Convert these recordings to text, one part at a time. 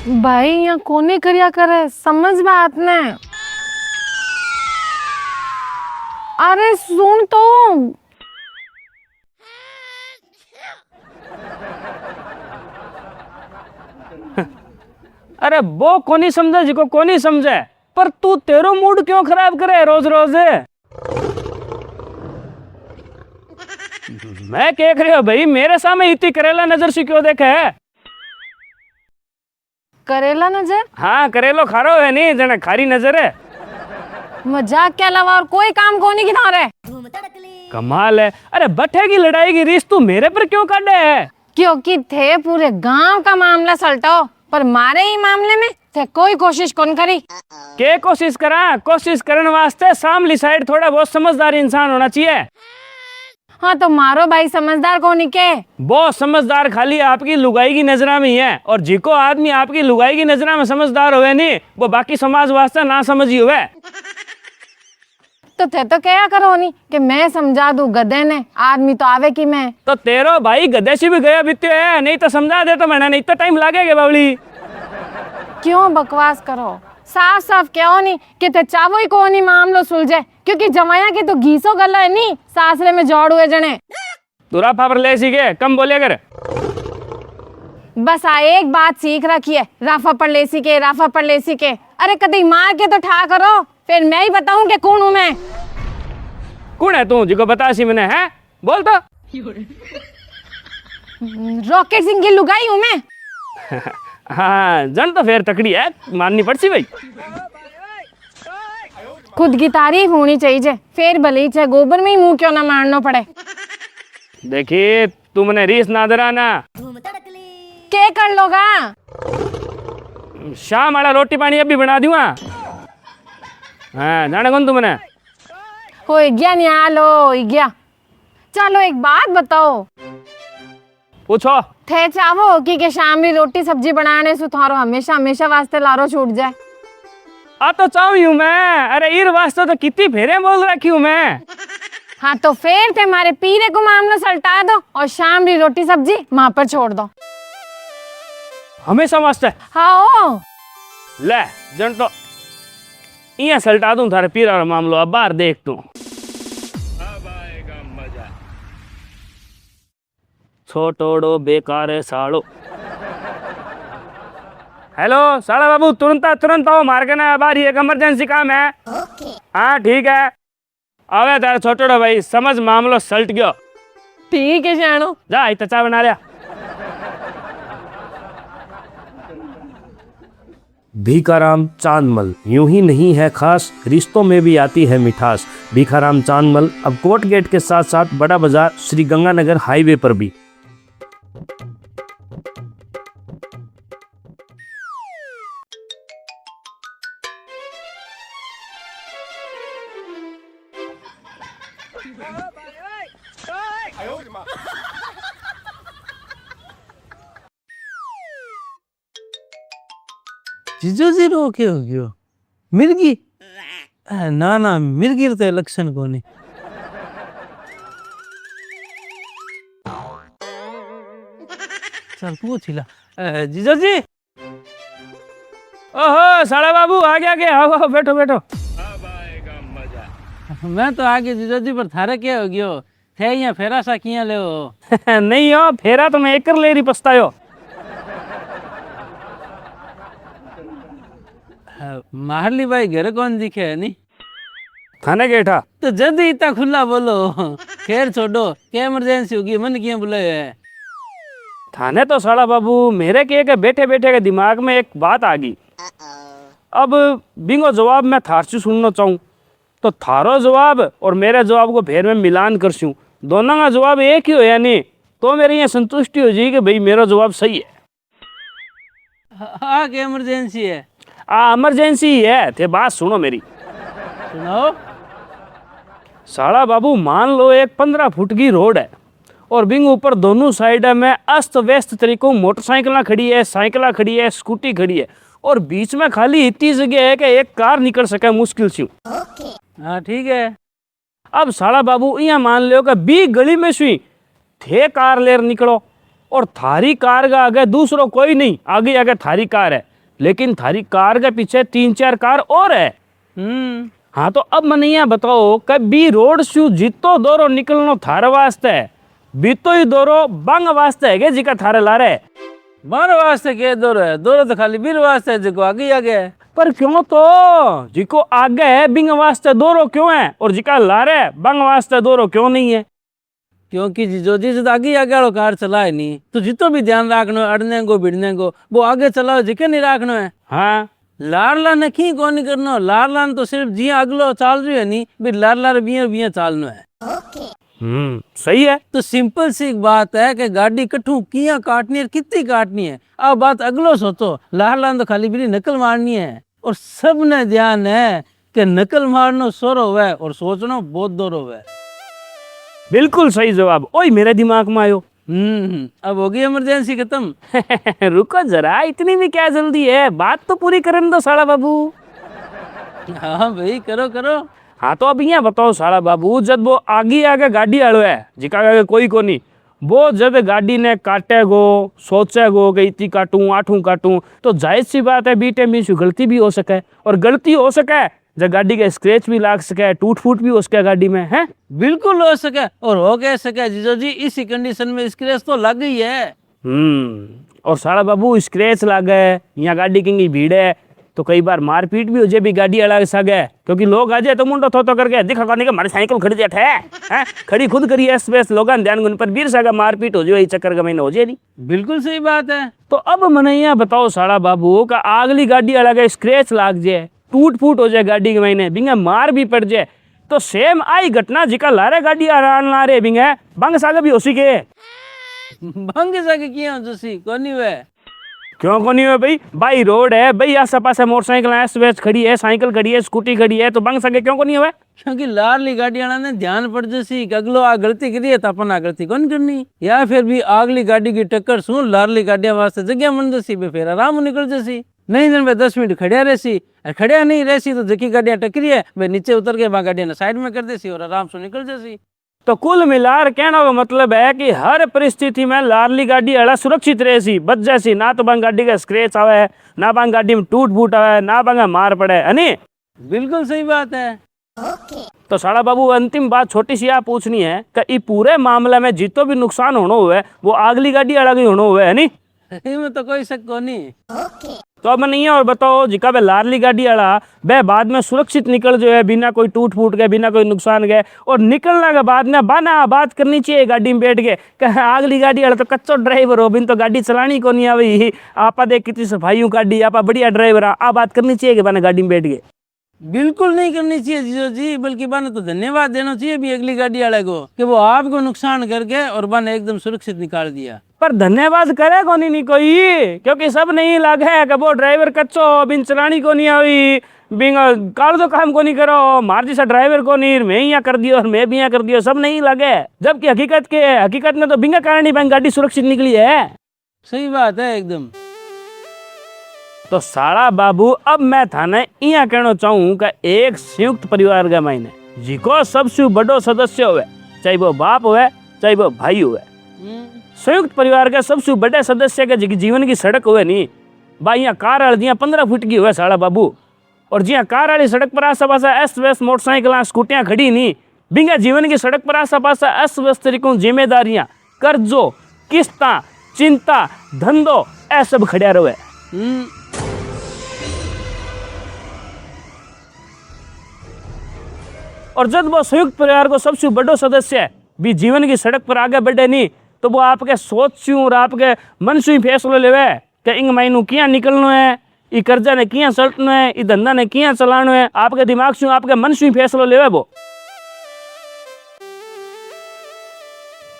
भाई यहाँ कोने करिया करे समझ बात ने। अरे सुन तो। अरे वो कोनी समझे जिको कोनी समझे, पर तू तेरो मूड क्यों खराब करे रोज रोज। मैं कह रही हूँ भाई, मेरे सामने इतनी करेला नजर से क्यों देखे है। करेला नजर? हाँ, करेलो खारो है नहीं जना खारी नजर है। मजाक के अलावा और कोई काम कोनी की थारे। कमाल है। अरे बट्टे की लड़ाई की रीस तू मेरे पर क्यों काटे है? क्योंकि थे पूरे गांव का मामला सलटाओ, पर मारे ही मामले में थे कोई कोशिश कौन करी। के कोशिश करा? कोशिश करने वास्ते सामली साइड थोड़ा बहुत समझदार इंसान होना चाहिए। हाँ तो मारो भाई समझदार कोनी के। बहुत समझदार खाली आपकी लुगाई की नजरा में ही है, और जिको आदमी आपकी लुगाई की नजरा में समझदार हुए नहीं, वो बाकी समाज वास्ते ना समझी हुए। तो थे तो क्या करो नहीं कि मैं समझा दूं गधे ने, आदमी तो आवे की मैं। तो तेरो भाई गधे से भी गया बीते है, नहीं तो समझा दे तो मैंने, नहीं तो टाइम लगेगा बावली। क्यों बकवास करो, साफ साफ क्यों नहीं कि ते चावो ही को नहीं मामलो सुलझे, क्योंकि जमाया के तो घीसो गला है नहीं, सासरे में जोड़ हुए जने। तुरा फापर ले सीखे, कम बोले कर। बस एक बात सीख रखी है, राफा पर ले सीखे, राफा पर ले सीखे। अरे कभी मार के तो ठा करो, फिर मैं ही बताऊं कि कौन हूं मैं। कौन है तू जिको बता सी मैंने, है बोल तो। रॉकेट सिंह की लुगाई हूं मैं। हाँ जन तो फिर तकड़ी है, माननी पड़सी भाई। खुद की तारीफ होनी चाहिए, फिर भले ही चाहे गोबर में ही मुंह क्यों ना मारना पड़े। देखिए तू मैंने रीस ना दराना। क्या कर लोगा? शाम वाला रोटी पानी अभी बना दूंगा। हाँ जाने कौन तू मैंने। हो गया नहीं आलो गया। चलो एक बात बताओ, पूछो। थे चाहो कि शाम की रोटी सब्जी बनाने से थारो हमेशा हमेशा वास्ते लारो छूट जाए। आ तो चाहूँ हूँ मैं। अरे ईर वास्ते तो कितनी फेरे बोल रखी हूँ मैं। हाँ तो फिर थे हमारे पीरे को मामला सल्टा दो और शाम की रोटी सब्जी वहां पर छोड़ दो। हमेशा वास्ते? हाँ ले जन तो इं सल्टा दूं थारे पीरा रो मामलो, अब बाहर देख तू। अब आएगा मजा। छोटोड़ो बेकार है सालो। हेलो साला बाबू, तुरंत आओ, मार के ना बाहर, एक इमरजेंसी काम है। हाँ ठीक है, आवे तारे छोटोड़ो भाई, समझ मामलो सल्ट गयो। ठीक है शानो, जा इत चा बना लिया। भीखाराम चांदमल यूं ही नहीं है खास, रिश्तों में भी आती है मिठास। भीखाराम चांदमल अब कोर्ट गेट के साथ साथ बड़ा बाजार श्री गंगानगर हाईवे पर भी। जीजो जी रो के हो गयो मिर्गी? ना ना मिर्गी तो लक्षण को नहीं। चल पूछ ला। जीजो जी। ओहो साला बाबू आ गया, आओ बैठो बैठो। अब आएगा मजा। मैं तो आगे जीजो जी, पर थारे क्या हो गयो थे यहाँ फेरा सा किया ले हो? नहीं हो फेरा तो मैं एक कर ले रही पछतायो। माहरली भाई घर कौन दिखे है नी? थाने गेठा। तो जद इतना खुला बोलो। खैर छोड़ो, क्या इमरजेंसी होगी, मन क्यों बुलाए है? थाने तो साला बाबू मेरे के बैठे बैठे के दिमाग में एक बात आ गई। अब बिंगो जवाब मैं थार से सुनना चाहूँ, तो थारो जवाब और मेरे जवाब को फिर मैं मिलान कर सूँ, दोनों का जवाब एक ही हो या नहीं, तो मेरी ये संतुष्टि हो जाएगी कि भाई मेरा जवाब सही है। हाँ क्या इमरजेंसी है? इमरजेंसी ही है, थे बात सुनो मेरी। सुनाओ। साला बाबू मान लो एक 15 फुट की रोड है, और बिंग ऊपर दोनों साइड में अस्त व्यस्त तरीकों मोटरसाइकिल खड़ी है, साइकिल खड़ी है, स्कूटी खड़ी है, और बीच में खाली इतनी जगह है कि एक कार निकल सके मुश्किल से। हाँ ठीक है। अब साला बाबू यहाँ मान लो कि 20 गली में सुई थे कार लेर निकलो, और थारी कार का आगे दूसरो कोई नहीं, आगे आगे थारी कार है, लेकिन थारी कार के पीछे 3-4 कार और है। हाँ तो अब मैंने यहाँ बताओ कभी रोड शू जितो दौरो निकलनो थारे वास्ते बीतो ही दौरो बंग वास्ते है जिका थारे ला रहे बार वास्ते के दौरो है, दौरो तो खाली बीर वास्ते है, जिको आगे ही आगे है। पर क्यों तो जिको आगे है बिंग वास्ते दौरो क्यों है और जिका ला रहे बंग वास्ते दौरो क्यों नहीं है? क्योंकि जो जिस आगे ही आगे वालो कार चलाए नहीं तो जितो भी ध्यान रखना है अड़ने को भिड़ने को वो आगे चलाओ जिके नहीं रखना है। हाँ लारला ने की कौन नहीं करना, लारला ने तो सिर्फ जी अगलो चाल रही है नहीं भी लारला बिया बिया चालना है। सही है। तो सिंपल सी एक बात है कि गाड़ी कठू किया काटनी है कितनी काटनी है, अब बात अगलो सोचो। लारला ने तो खाली बिरी नकल मारनी है और सबने ध्यान है कि नकल मारनो सोरो हुआ और सोचनो बहुत दोरो हुआ। बिल्कुल सही जवाब ओए मेरे दिमाग में आयो। अब होगी इमरजेंसी खत्म। रुको जरा इतनी भी क्या जल्दी है, बात तो पूरी करने दो साला बाबू। हाँ भाई करो करो। हाँ तो अब यहाँ बताओ साला बाबू जब वो आगे आगे गाड़ी आलो है जिका आगे कोई को नहीं वो जब गाड़ी ने काटेगो सोचेगो कि इतनी काटूं आठूं काटूं तो जाहिर सी बात है बीटे में गलती भी हो सके और गलती हो सके जब गाड़ी का स्क्रैच भी लाग सके टूट फूट भी हो सके गाड़ी में है। बिल्कुल हो सके और हो कह सके जीजो जी इसी कंडीशन में स्क्रैच तो लग गई है। और साला बाबू स्क्रैच लागे यहाँ गाड़ी की भीड़ है तो कई बार मारपीट भी हो जाए भी गाड़ी अलग सके क्योंकि लोग आ जाए तो मुंडो थो करके दिखा करने के हमारी साइकिल खड़ी जाट है खड़ी खुद करी एस बेस लोग ध्यान गुन पर बीर सगा मारपीट हो जाए चक्कर का महीना हो जाए नहीं। बिल्कुल सही बात है। तो अब मैंने यहाँ बताओ साला बाबू का अगली गाड़ी अलग स्क्रैच लाग जाए टूट फूट हो जाए गाड़ी के महीने बिंगे मार भी पड़ जाए तो सेम आई घटना जिका लारे गाड़ी आरान ला रहे बिंगे बंग सागा भी हो सके। भंग सके किया जसी कोनी हुए क्यों को नहीं हुए भाई भाई रोड है भाई आस पास मोटरसाइकिल एस वेस खड़ी है साइकिल खड़ी है स्कूटी खड़ी है तो बंग सके क्यों को नहीं हुए? क्योंकि लारली गाड़ी वाला ने ध्यान पड़ जैसी अगलो आ गलती करी है तो अपन आ गलती कौन करनी या फिर भी अगली गाड़ी की टक्कर सुन लारली गाड़िया वास्ते जगह मन जैसी फिर आराम निकल जैसी नहीं जन भाई 10 मिनट खड़िया रहसी खड़िया नहीं रहसी तो जकी गाड़ियां टकरी है भाई नीचे उतर के वहां गाड़ियां साइड में कर देसी और आराम से निकल जैसी। तो कुल मिलार कहना का मतलब है कि हर परिस्थिति में लारली गाड़ी अड़ा सुरक्षित रहेसी बच जैसी ना तो बंग गाड़ी का स्क्रैच आवे ना बंग गाड़ी में टूट फूट आवे ना बंग मार पड़े है नी। बिल्कुल सही बात है। तो साड़ा बाबू अंतिम बात छोटी सी आप पूछनी है कि पूरे मामले में जितो भी नुकसान होना हुआ है वो अगली गाड़ी अलग ही होना हुआ है नी में तो कोई शक को नहीं। तो अब नहीं है और बताओ जिका बे लारली गाड़ी वाला बे बाद में सुरक्षित निकल जो है बिना कोई टूट फूट के बिना कोई नुकसान के और निकलने के बाद में बाना बात करनी चाहिए गाड़ी में बैठ के अगली गाड़ी वाला तो कच्चो ड्राइवर हो बिन तो गाड़ी चलानी को नहीं आई आपा देख कितनी सफाई गाड़ी आपा बढ़िया ड्राइवर आ बात करनी चाहिए कि बाना गाड़ी में बैठ के बिल्कुल नहीं करनी चाहिए जीजो जी बल्कि बाने तो धन्यवाद देना चाहिए भी अगली गाड़ी वाले को कि वो आपको नुकसान करके और बाने एकदम सुरक्षित निकाल दिया। पर धन्यवाद करे को नहीं कोई क्योंकि सब नहीं लागे कि वो ड्राइवर कच्चो बिन चलानी को नहीं आई बिंग कार तो काम को नहीं करो मार जैसा ड्राइवर को नहीं मैं यहाँ कर दियो और मैं भी यहाँ कर दियो सब नहीं लगे जबकि हकीकत में तो बिंगा कारण ही गाड़ी सुरक्षित निकली है। सही बात है एकदम। तो साड़ा बाबू अब मैं थाने यहाँ कहना चाहूँ कि एक संयुक्त परिवार का मायने जिको सबसे बड़ो सदस्य हुए चाहे वो बाप हुए चाहे वो भाई हुए संयुक्त परिवार के सबसे बड़े सदस्य के जीवन की सड़क हुए नहीं भाई यहाँ कार वाली जिया 15 फुट की हुए साड़ा बाबू और जिया कार वाली सड़क पर आसा पासा एस वेस मोटरसाइकिल स्कूटियाँ खड़ी नहीं बिंगा जीवन की सड़क पर आसा पासा एस वेस तरीकों जिम्मेदारियां कर्जो किस्ता चिंता धंधो ऐ सब खड़िया रहे। और जब वो संयुक्त परिवार को सबसे बड़ो सदस्य भी जीवन की सड़क पर आगे बढ़े नहीं तो वो आपके सोच और आपके मन से फैसलो लेवे कि इन महीनों किया निकलना है ये कर्जा ने किया सल्टना है ये धंधा ने किया चलाना है आपके दिमाग से आपके मन से फैसलो लेवे वो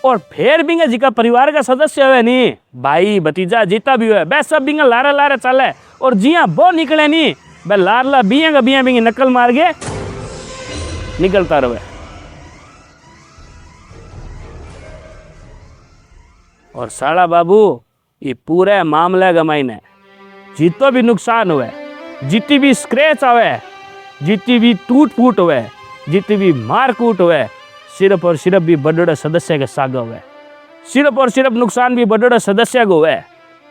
और फिर बिंगा जी का परिवार का सदस्य हुए नहीं भाई भतीजा जीता भी हुए बस सब बिंगा लारा लारा चले और जिया वो निकले नहीं बे लारला बिया का बिया बिंगी नकल मार के निकलता रहे। और साड़ा बाबू ये पूरे मामले का मायने जितो भी नुकसान हुए जितनी भी स्क्रैच आवे जितनी भी टूट फूट हुए जितनी भी मार कूट हुए सिर्फ और सिर्फ भी बड़े सदस्य के साग हुए सिर्फ और सिर्फ नुकसान भी बड़े सदस्य को हुए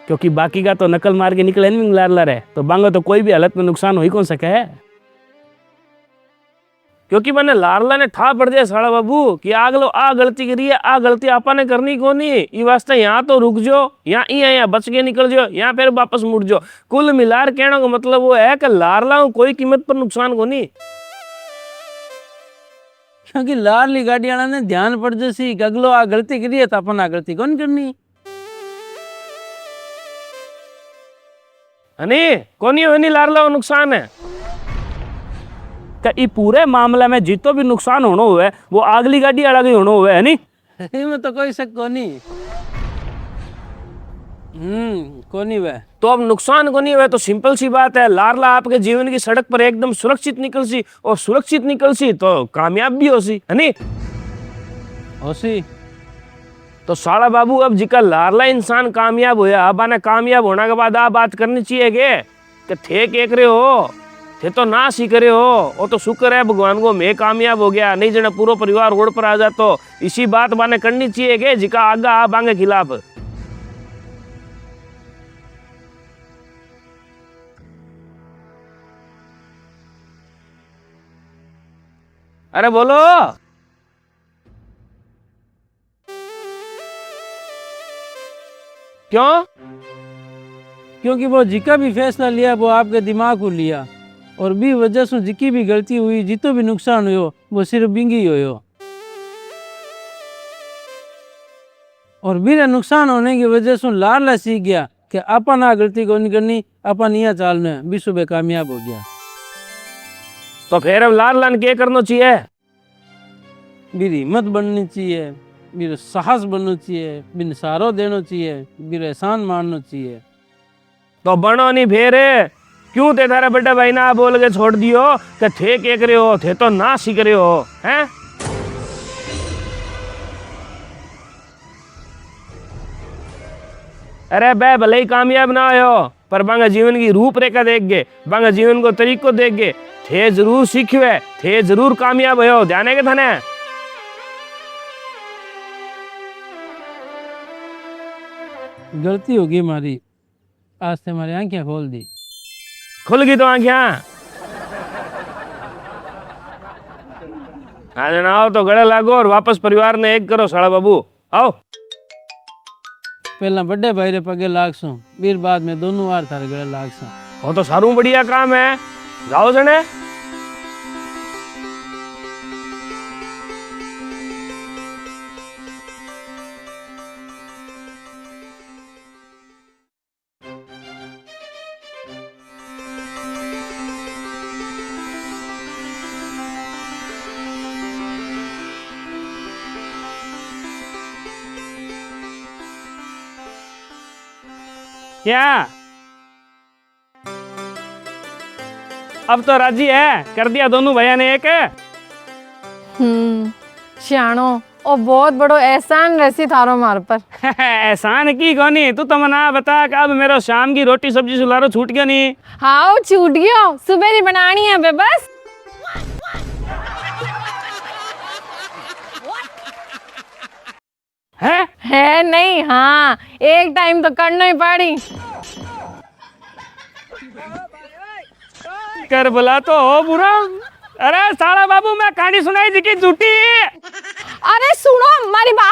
क्योंकि बाकी का तो नकल मार के निकले नहीं लार है, तो बांगो तो कोई भी हालत में नुकसान हो ही कौन सके है। क्योंकि मैंने लारला ने ठा पड़ दिया साड़ा बाबू कि आगलो आ गलती करी है, आ गलती आपा ने करनी को नहीं, ये वास्ते यहाँ तो रुक जाओ, यहाँ बच के निकल जाओ, यहाँ फिर वापस मुड़ जाओ। कुल मिलार कहने का मतलब वो है कि लारला कोई कीमत पर नुकसान को नहीं। क्योंकि लारली गाड़ी वाला ने ध्यान पड़ जैसी कि अगलो आ गलती करी है तो अपन आ गलती कौन करनी। कोनी होनी लारला नुकसान है कि पूरे मामले में जितो भी नुकसान होना हुआ है वो अगली गाड़ी वाला भी होना हुआ है। नहीं में तो कोई शक कोनी। कोनी वह तो अब नुकसान को नहीं हुआ तो सिंपल सी बात है, लारला आपके जीवन की सड़क पर एकदम सुरक्षित निकल सी, और सुरक्षित निकल सी तो कामयाब भी हो सी, है नी हो सी। तो साड़ा बाबू अब जिका लारला इंसान कामयाब होया, अब आने कामयाब होने के बाद आ बात करनी चाहिए कि थे केक रहे हो, थे तो ना सीख रहे हो, वो तो शुक्र है भगवान को मैं कामयाब हो गया, नहीं जना पूरा परिवार रोड पर आ जा। तो इसी बात बाने करनी चाहिए कि जिका आगा आ बांगे खिलाफ। अरे बोलो। क्यों? क्योंकि वो जिका भी फैसला लिया वो आपके दिमाग को लिया, और भी वजह से जिकी भी गलती हुई, जितो भी नुकसान हुयो वो सिर्फ बिंगी होयो। और बिना नुकसान होने की वजह से लारला सीख गया कि अपन आ गलती को नहीं करनी, अपन यह चाल में भी सुबह कामयाब हो गया। तो फिर अब लारला ने क्या करना चाहिए? मेरी हिम्मत बननी चाहिए, मेरा साहस बनना चाहिए, बिन सहारो देना चाहिए, मेरा एहसान मानना चाहिए। तो बनो नहीं फिर क्यों थे थारे बड़े भाई ना बोल के छोड़ दियो कि थे क्या करे हो, थे तो ना सीख रहे हो हैं? अरे बे भले ही कामयाब ना हो पर बांगा जीवन की रूपरेखा देख गए, बांगा जीवन को तरीको देख गए, थे जरूर सीखे, थे जरूर कामयाब हो। ध्यान है के थाने? गलती होगी हमारी, आज से हमारी आंखें खोल दी। खुल गई तो आंखें आज ना आओ तो गले लागो और वापस परिवार ने एक करो। साड़ा बाबू आओ। पहला बड़े भाई रे पगे लाग सू, फिर बाद में दोनों बार थारे गले लाग सू। वो तो सारू बढ़िया काम है, जाओ जने। क्या अब तो राजी है, कर दिया दोनों भैया ने एक। श्याणो ओ बहुत बड़ो एहसान रहसी थारो मार पर। एहसान की कोनी, तू तो मना बता कि अब मेरा शाम की रोटी सब्जी सुलारो छूट गया नहीं। हाँ छूट गयो, सुबह ही बनानी है बे बस। है नहीं, हाँ एक टाइम तो करना ही पड़ी। कर बुला तो हो बुरा। अरे साला बाबू मैं कहानी सुनाई जी की झूठी। अरे सुनो, हमारी बात